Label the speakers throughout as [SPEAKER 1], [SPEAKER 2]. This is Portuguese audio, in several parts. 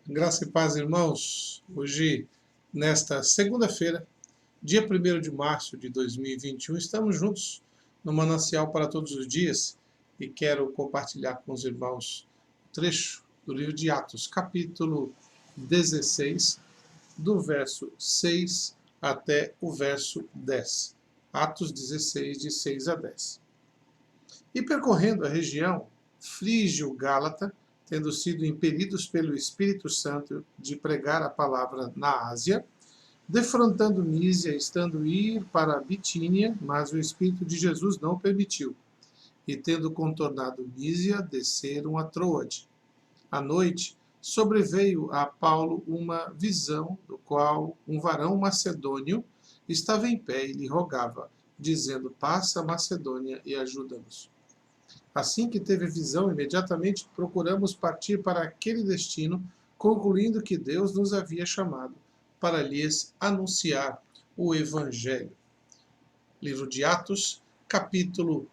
[SPEAKER 1] Graça e paz, irmãos. Hoje, nesta segunda-feira, dia 1º de março de 2021, estamos juntos no Manancial para Todos os Dias e quero compartilhar com os irmãos um trecho do livro de Atos, capítulo 16, do verso 6 até o verso 10. Atos 16, de 6 a 10. E percorrendo a região frígio-gálata, tendo sido impelidos pelo Espírito Santo de pregar a palavra na Ásia, defrontando Mísia, estando ir para a Bitínia, mas o Espírito de Jesus não permitiu. E tendo contornado Mísia, desceram a Troade. À noite, sobreveio a Paulo uma visão, do qual um varão macedônio estava em pé e lhe rogava, dizendo: passa a Macedônia e ajuda-nos. Assim que teve a visão, imediatamente procuramos partir para aquele destino, concluindo que Deus nos havia chamado para lhes anunciar o Evangelho. Livro de Atos, capítulo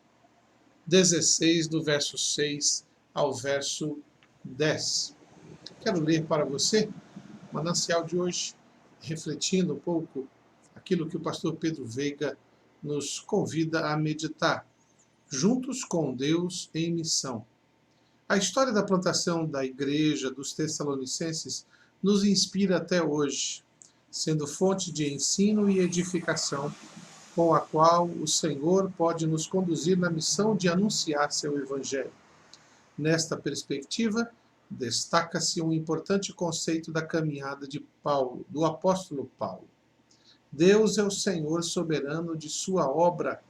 [SPEAKER 1] 16, do verso 6 ao verso 10. Quero ler para você o manancial de hoje, refletindo um pouco aquilo que o pastor Pedro Veiga nos convida a meditar. Juntos com Deus em missão. A história da plantação da igreja dos Tessalonicenses nos inspira até hoje, sendo fonte de ensino e edificação, com a qual o Senhor pode nos conduzir na missão de anunciar seu Evangelho. Nesta perspectiva, destaca-se um importante conceito da caminhada de Paulo, do apóstolo Paulo. Deus é o Senhor soberano de sua obra.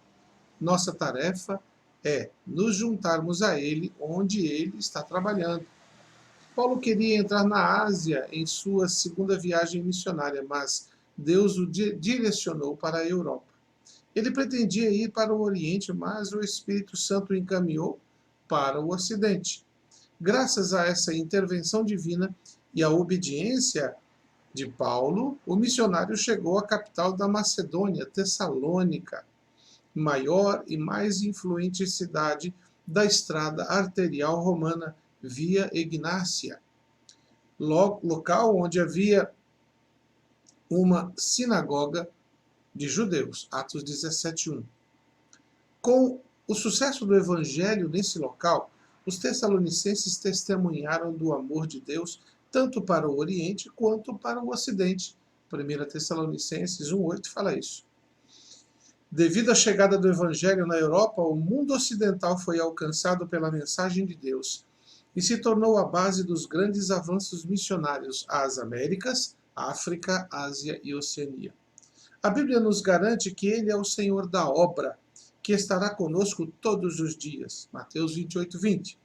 [SPEAKER 1] Nossa tarefa é nos juntarmos a Ele onde Ele está trabalhando. Paulo queria entrar na Ásia em sua segunda viagem missionária, mas Deus o direcionou para a Europa. Ele pretendia ir para o Oriente, mas o Espírito Santo o encaminhou para o Ocidente. Graças a essa intervenção divina e à obediência de Paulo, o missionário chegou à capital da Macedônia, Tessalônica, maior e mais influente cidade da estrada arterial romana, Via Egnácia, local onde havia uma sinagoga de judeus, Atos 17:1. Com o sucesso do evangelho nesse local, os tessalonicenses testemunharam do amor de Deus tanto para o Oriente quanto para o Ocidente. 1 Tessalonicenses 1:8 fala isso. Devido à chegada do Evangelho na Europa, o mundo ocidental foi alcançado pela mensagem de Deus e se tornou a base dos grandes avanços missionários às Américas, África, Ásia e Oceania. A Bíblia nos garante que Ele é o Senhor da obra, que estará conosco todos os dias, Mateus 28:20,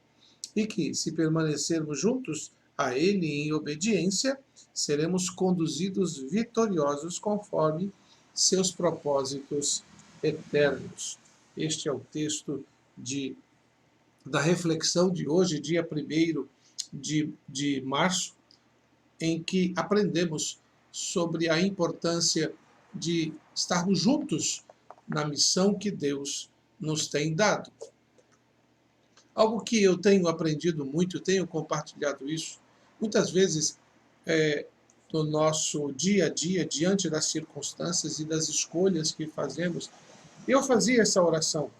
[SPEAKER 1] e que, se permanecermos juntos a Ele em obediência, seremos conduzidos vitoriosos conforme seus propósitos eternos. Este é o texto da reflexão de hoje, dia 1º de março, em que aprendemos sobre a importância de estarmos juntos na missão que Deus nos tem dado. Algo que eu tenho aprendido muito, tenho compartilhado isso, muitas vezes no nosso dia a dia, diante das circunstâncias e das escolhas que fazemos, eu fazia essa oração,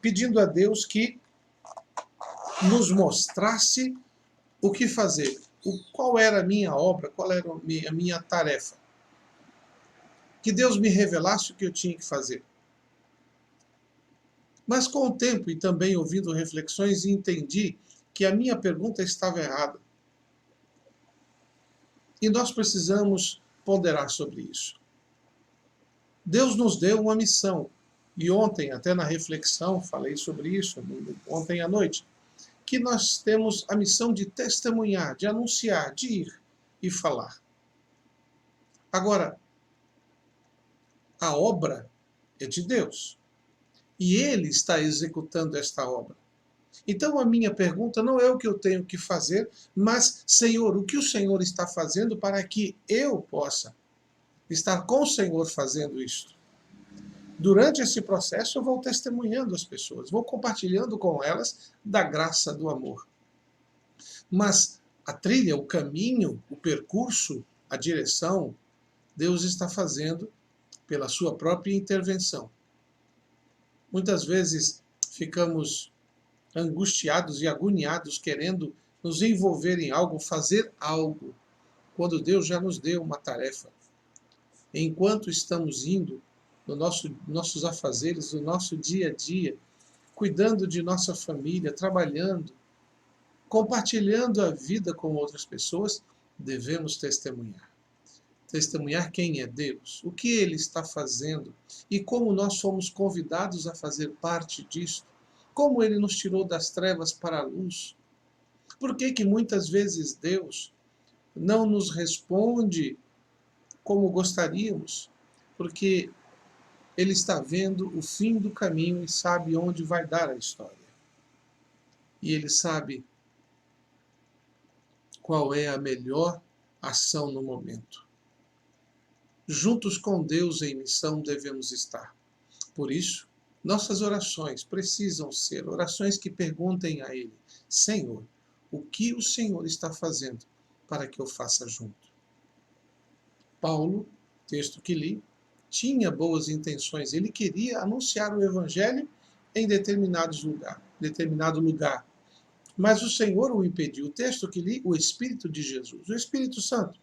[SPEAKER 1] pedindo a Deus que nos mostrasse o que fazer, qual era a minha obra, qual era a minha tarefa. Que Deus me revelasse o que eu tinha que fazer. Mas com o tempo e também ouvindo reflexões, entendi que a minha pergunta estava errada. E nós precisamos ponderar sobre isso. Deus nos deu uma missão. E ontem, até na reflexão, falei sobre isso, ontem à noite, que nós temos a missão de testemunhar, de anunciar, de ir e falar. Agora, a obra é de Deus. E Ele está executando esta obra. Então a minha pergunta não é o que eu tenho que fazer, mas, Senhor, o que o Senhor está fazendo para que eu possa estar com o Senhor fazendo isto? Durante esse processo eu vou testemunhando as pessoas, vou compartilhando com elas da graça do amor. Mas a trilha, o caminho, o percurso, a direção, Deus está fazendo pela sua própria intervenção. Muitas vezes ficamos angustiados e agoniados querendo nos envolver em algo, fazer algo, quando Deus já nos deu uma tarefa. Enquanto estamos indo nossos afazeres, no nosso dia a dia, cuidando de nossa família, trabalhando, compartilhando a vida com outras pessoas, devemos testemunhar. Testemunhar quem é Deus, o que Ele está fazendo e como nós fomos convidados a fazer parte disso, como Ele nos tirou das trevas para a luz. Por que muitas vezes Deus não nos responde como gostaríamos? Porque Ele está vendo o fim do caminho e sabe onde vai dar a história. E Ele sabe qual é a melhor ação no momento. Juntos com Deus em missão devemos estar. Por isso, nossas orações precisam ser orações que perguntem a Ele: Senhor, o que o Senhor está fazendo para que eu faça junto? Paulo, texto que li, tinha boas intenções. Ele queria anunciar o Evangelho em determinado lugar. Mas o Senhor o impediu. O texto que li, o Espírito de Jesus, o Espírito Santo,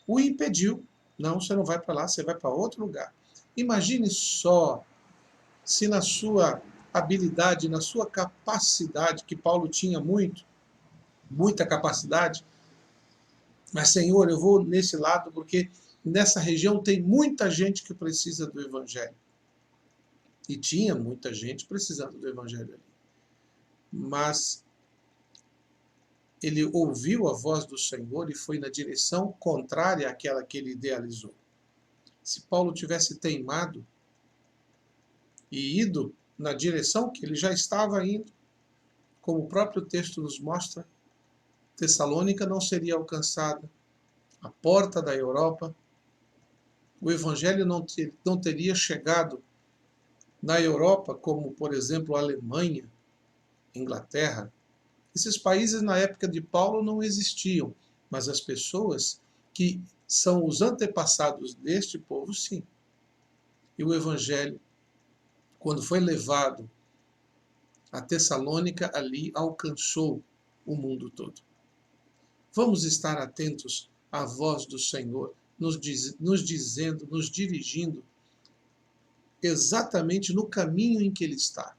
[SPEAKER 1] o impediu. Não, você não vai para lá, você vai para outro lugar. Imagine só se na sua habilidade, na sua capacidade, que Paulo tinha muita capacidade, mas Senhor, eu vou nesse lado porque nessa região tem muita gente que precisa do Evangelho. E tinha muita gente precisando do Evangelho ali. Mas ele ouviu a voz do Senhor e foi na direção contrária àquela que ele idealizou. Se Paulo tivesse teimado e ido na direção que ele já estava indo, como o próprio texto nos mostra, Tessalônica não seria alcançada, a porta da Europa, o Evangelho não teria chegado na Europa, como, por exemplo, a Alemanha, Inglaterra. Esses países, na época de Paulo, não existiam, mas as pessoas que são os antepassados deste povo, sim. E o Evangelho, quando foi levado a Tessalônica, ali alcançou o mundo todo. Vamos estar atentos à voz do Senhor, nos dizendo, nos dirigindo exatamente no caminho em que Ele está.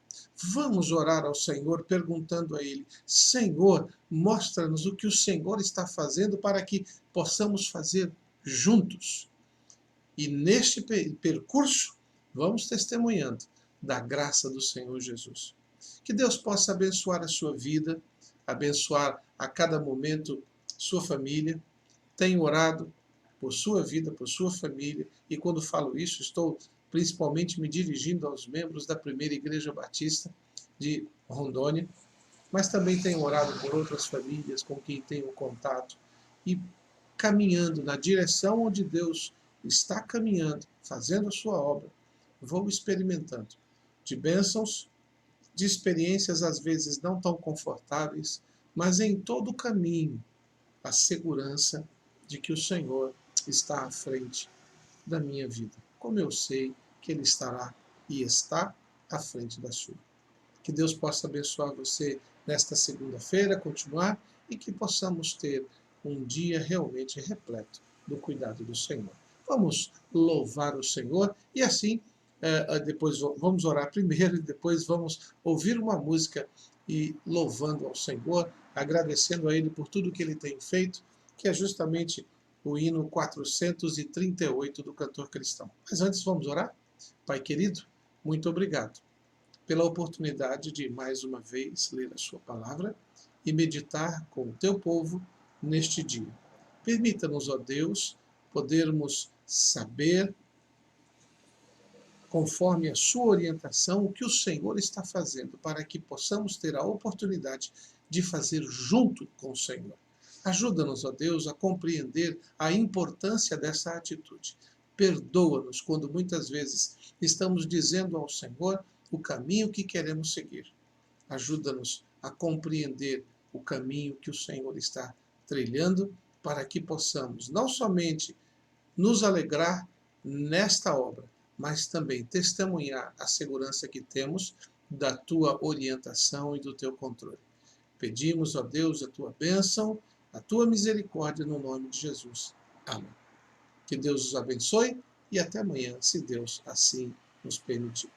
[SPEAKER 1] Vamos orar ao Senhor perguntando a Ele: Senhor, mostra-nos o que o Senhor está fazendo para que possamos fazer juntos. E neste percurso, vamos testemunhando da graça do Senhor Jesus. Que Deus possa abençoar a sua vida, abençoar a cada momento sua família. Tenho orado por sua vida, por sua família, e quando falo isso, estou principalmente me dirigindo aos membros da Primeira Igreja Batista de Rondônia, mas também tenho orado por outras famílias com quem tenho contato e caminhando na direção onde Deus está caminhando, fazendo a sua obra, vou experimentando de bênçãos, de experiências às vezes não tão confortáveis, mas em todo o caminho a segurança de que o Senhor está à frente da minha vida, como eu sei que Ele estará e está à frente da sua. Que Deus possa abençoar você nesta segunda-feira, continuar, e que possamos ter um dia realmente repleto do cuidado do Senhor. Vamos louvar o Senhor e assim, depois vamos orar primeiro e depois vamos ouvir uma música e louvando ao Senhor, agradecendo a Ele por tudo que Ele tem feito, que é justamente o hino 438 do cantor cristão. Mas antes vamos orar? Pai querido, muito obrigado pela oportunidade de mais uma vez ler a sua palavra e meditar com o teu povo neste dia. Permita-nos, ó Deus, podermos saber, conforme a sua orientação, o que o Senhor está fazendo, para que possamos ter a oportunidade de fazer junto com o Senhor. Ajuda-nos, ó Deus, a compreender a importância dessa atitude. Perdoa-nos quando muitas vezes estamos dizendo ao Senhor o caminho que queremos seguir. Ajuda-nos a compreender o caminho que o Senhor está trilhando, para que possamos não somente nos alegrar nesta obra, mas também testemunhar a segurança que temos da tua orientação e do teu controle. Pedimos, ó Deus, a tua bênção, a tua misericórdia no nome de Jesus. Amém. Que Deus os abençoe e até amanhã, se Deus assim nos permitir.